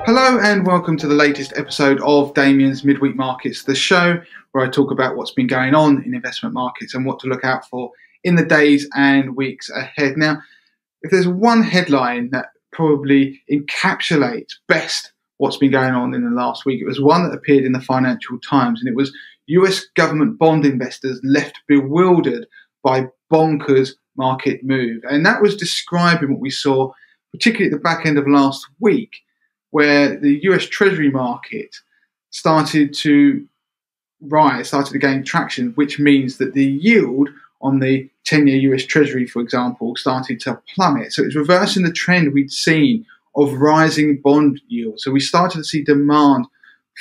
Hello and welcome to the latest episode of Damien's Midweek Markets, the show where I talk about what's been going on in investment markets and what to look out for in the days and weeks ahead. Now, if there's one headline that probably encapsulates best what's been going on in the last week, it was one that appeared in the Financial Times, and it was US government bond investors left bewildered by bonkers market move. And that was describing what we saw, particularly at the back end of last week, where the US Treasury market started to rise, started to gain traction, which means that the yield on the 10-year US Treasury, for example, started to plummet. So it's reversing the trend we'd seen of rising bond yields. So we started to see demand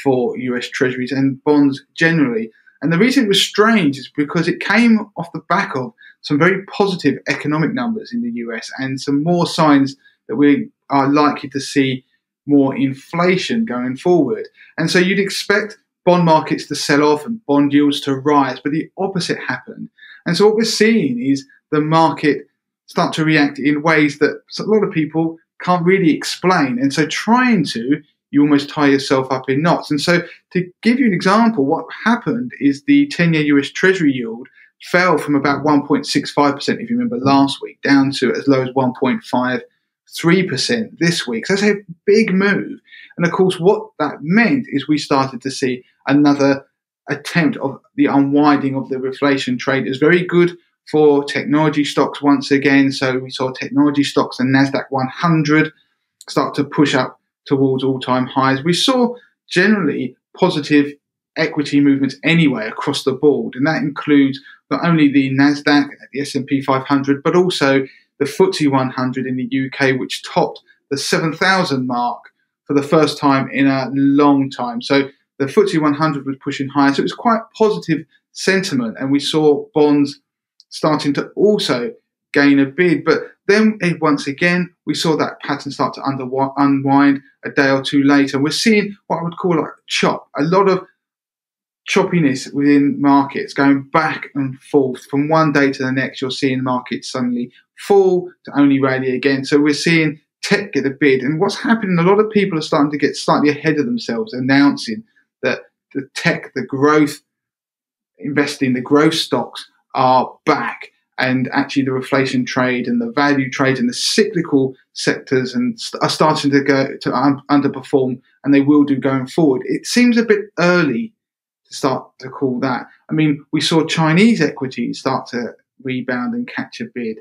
for US Treasuries and bonds generally. And the reason it was strange is because it came off the back of some very positive economic numbers in the US and some more signs that we are likely to see more inflation going forward. And so you'd expect bond markets to sell off and bond yields to rise, but the opposite happened. And so what we're seeing is the market start to react in ways that a lot of people can't really explain. And so you almost tie yourself up in knots. And so to give you an example, what happened is the 10-year US Treasury yield fell from about 1.65%, if you remember last week, down to as low as 1.53% this week. So that's a big move. And of course, what that meant is we started to see another attempt of the unwinding of the reflation trade. It was very good for technology stocks once again. So we saw technology stocks, the NASDAQ 100, start to push up towards all-time highs. We saw generally positive equity movements anyway across the board. And that includes not only the NASDAQ, the S&P 500, but also the FTSE 100 in the UK, which topped the 7,000 mark for the first time in a long time. So the FTSE 100 was pushing higher. So it was quite positive sentiment. And we saw bonds starting to also gain a bid. But then once again, we saw that pattern start to unwind a day or two later. We're seeing what I would call like a lot of choppiness within markets going back and forth from one day to the next. You're seeing markets suddenly fall to only rally again. So we're seeing tech get a bid. And what's happening, a lot of people are starting to get slightly ahead of themselves, announcing that the tech, the growth, investing, the growth stocks are back. And actually the reflation trade and the value trade and the cyclical sectors are starting to underperform, and they will do going forward. It seems a bit early to start to call that. I mean, we saw Chinese equities start to rebound and catch a bid.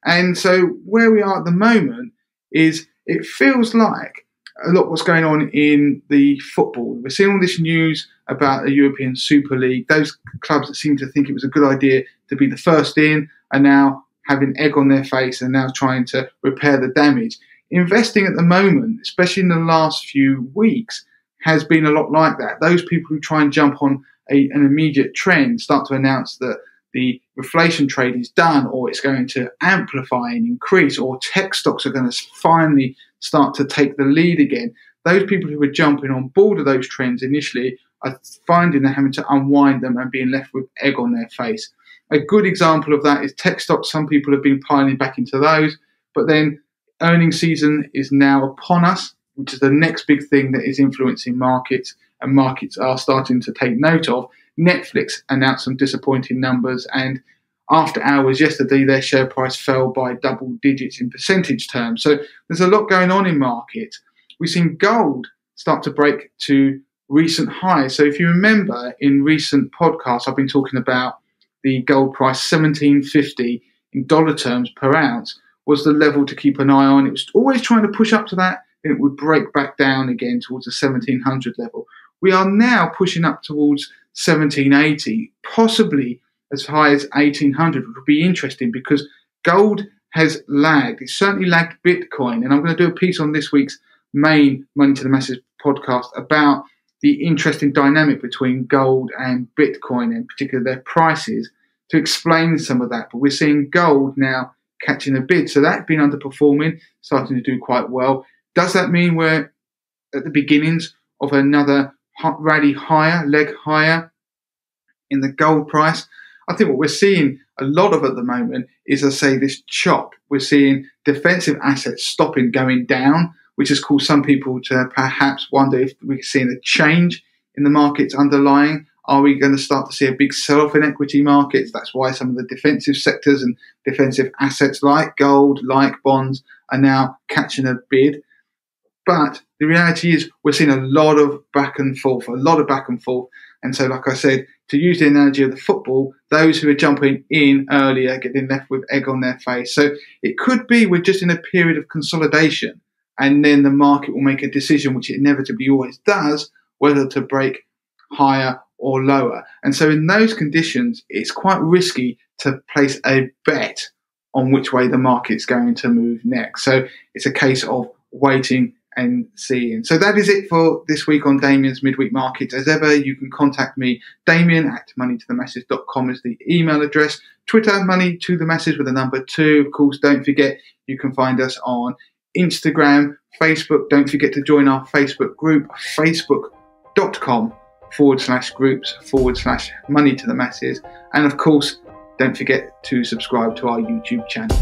And so where we are at the moment is it feels like a lot what's going on in the football. We're seeing all this news about the European Super League. Those clubs that seem to think it was a good idea to be the first in are now having egg on their face and now trying to repair the damage. Investing at the moment, especially in the last few weeks, has been a lot like that. Those people who try and jump on an immediate trend start to announce that the reflation trade is done, or it's going to amplify and increase, or tech stocks are going to finally start to take the lead again. Those people who were jumping on board of those trends initially are finding they're having to unwind them and being left with egg on their face. A good example of that is tech stocks. Some people have been piling back into those, but then earnings season is now upon us, which is the next big thing that is influencing markets, and markets are starting to take note of. Netflix announced some disappointing numbers, and after hours yesterday, their share price fell by double digits in percentage terms. So there's a lot going on in markets. We've seen gold start to break to recent highs. So if you remember in recent podcasts, I've been talking about the gold price, $17.50 in dollar terms per ounce was the level to keep an eye on. It was always trying to push up to that, and it would break back down again towards the 1700 level. We are now pushing up towards 1780, possibly as high as 1800, which would be interesting because gold has lagged. It's certainly lagged Bitcoin. And I'm going to do a piece on this week's main Money to the Masses podcast about the interesting dynamic between gold and Bitcoin, in particular their prices, to explain some of that. But we're seeing gold now catching a bid. So that's been underperforming, starting to do quite well. Does that mean we're at the beginnings of another rally higher, leg higher in the gold price? I think what we're seeing a lot of at the moment is, I say, this chop. We're seeing defensive assets stopping going down. which has caused some people to perhaps wonder if we're seeing a change in the markets underlying. Are we going to start to see a big sell-off in equity markets? That's why some of the defensive sectors and defensive assets like gold, like bonds, are now catching a bid. But the reality is we're seeing a lot of back and forth. And so, like I said, to use the analogy of the football, those who are jumping in earlier getting left with egg on their face. So it could be we're just in a period of consolidation, and then the market will make a decision, which it inevitably always does, whether to break higher or lower. And so in those conditions, it's quite risky to place a bet on which way the market's going to move next. So it's a case of waiting and seeing. So that is it for this week on Damien's Midweek Markets. As ever, you can contact me. Damien at moneytothemasses.com is the email address. Twitter, money to the masses with a number 2. Of course, don't forget you can find us on Instagram, Facebook. Don't forget to join our Facebook group, facebook.com/groups/money to the masses. And of course, don't forget to subscribe to our YouTube channel.